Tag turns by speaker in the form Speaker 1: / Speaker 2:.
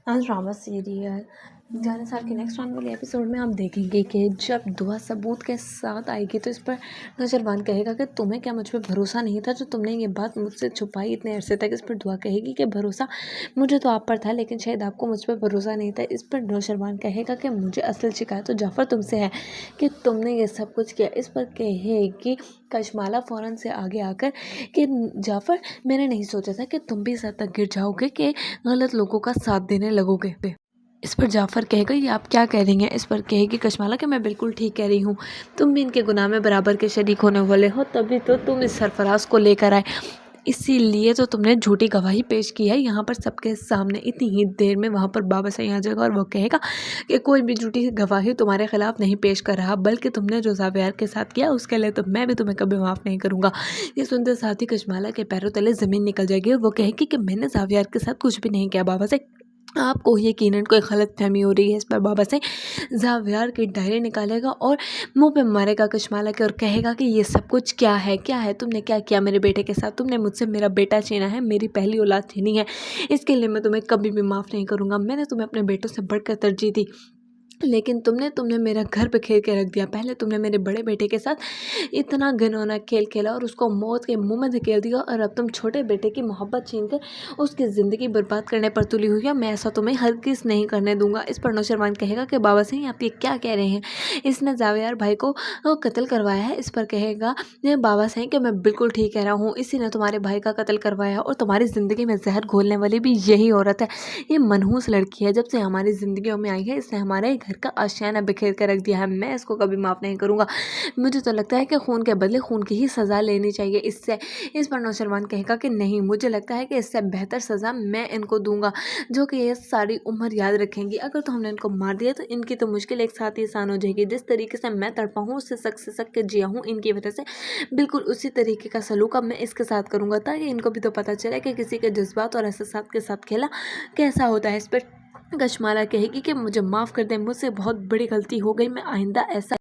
Speaker 1: आज drama serial जाने साल के नेक्स्ट आने वाले एपिसोड में आप देखेंगे कि जब दुआ सबूत के साथ आएगी तो इस पर नौशरवान कहेगा कि तुम्हें क्या मुझ पर भरोसा नहीं था जो तुमने ये बात मुझसे छुपाई इतने अरसे तक। इस पर दुआ कहेगी कि भरोसा मुझे तो आप पर था लेकिन शायद आपको मुझ पर भरोसा नहीं था। इस पर नौशरवान कहेगा कि मुझे असल शिकायत तो जाफ़र तुमसे है कि तुमने ये सब कुछ किया। इस पर कहेगी कशमाला फ़ौरन से आगे आकर कि जाफ़र, मैंने नहीं सोचा था कि तुम भी इस हद तक गिर जाओगे कि गलत लोगों का साथ देने लगोगे। इस पर जाफ़र कहेगा ये आप क्या कह रही हैं। इस पर कहेगी कशमाला कि मैं बिल्कुल ठीक कह रही हूँ, तुम भी इनके गुनाह में बराबर के शरीक होने वाले हो, तभी तो तुम इस सरफराज को लेकर आए, इसीलिए तो तुमने झूठी गवाही पेश की है यहाँ पर सबके सामने। इतनी ही देर में वहाँ पर बाबा सही आ जाएगा और वो कहेगा कि कोई भी झूठी गवाही तुम्हारे खिलाफ नहीं पेश कर रहा, बल्कि तुमने जो ज़ावियार के साथ किया उसके लिए तो मैं भी तुम्हें कभी माफ़ नहीं करूँगा। ये सुनते साथ ही कशमाला के पैरों तले ज़मीन निकल जाएगी और वो कहेगी कि मैंने ज़ावियार के साथ कुछ भी नहीं किया। बाबा से आपको यकीनन कोई गलत फहमी हो रही है। इस पर बाबा से ज़ावियार की डायरी निकालेगा और मुंह पे मारेगा कशमाला के और कहेगा कि ये सब कुछ क्या है, तुमने क्या किया मेरे बेटे के साथ, तुमने मुझसे मेरा बेटा छीना है, मेरी पहली औलाद छीनी है, इसके लिए मैं तुम्हें कभी भी माफ़ नहीं करूँगा। मैंने तुम्हें अपने बेटों से बढ़कर तरजीह दी लेकिन तुमने मेरा घर पे खेल के रख दिया। पहले तुमने मेरे बड़े बेटे के साथ इतना घिनौना खेल खेला और उसको मौत के मुंह में धकेल दिया और अब तुम छोटे बेटे की मोहब्बत छीन कर उसकी ज़िंदगी बर्बाद करने पर तुली हुई है। मैं ऐसा तुम्हें हरगिज़ नहीं करने दूंगा। इस पर नौशरवान कहेगा कि बाबा सही आप ये क्या कह रहे हैं, इसने ज़ावियार भाई को कत्ल करवाया है। इस पर कहेगा बाबा सही कि मैं बिल्कुल ठीक कह रहा हूँ, इसी ने तुम्हारे भाई का कत्ल करवाया है और तुम्हारी ज़िंदगी में जहर घोलने वाली भी यही औरत है। ये मनहूस लड़की है, जब से हमारी ज़िंदगियों में आई है इसने हमारे घर का आशियाना बिखेर कर रख दिया है, मैं इसको कभी माफ़ नहीं करूँगा। मुझे तो लगता है कि खून के बदले खून की ही सज़ा लेनी चाहिए इससे। इस पर नौशरवान कहेगा कि नहीं, मुझे लगता है कि इससे बेहतर सज़ा मैं इनको दूंगा जो कि ये सारी उम्र याद रखेंगी। अगर तो हमने इनको मार दिया तो इनकी तो मुश्किल एक साथ ही आसान हो जाएगी। जिस तरीके से मैं तड़पा हूँ उससे सख्त से सख्त जिया हूँ इनकी वजह से, बिल्कुल उसी तरीके का सलूक अब मैं इसके साथ करूँगा ताकि इनको भी तो पता चले कि किसी के जज्बात और एहसासात के साथ खेला कैसा होता है। इस पर कशमाला कहेगी कि मुझे माफ़ कर दे, मुझसे बहुत बड़ी गलती हो गई, मैं आइंदा ऐसा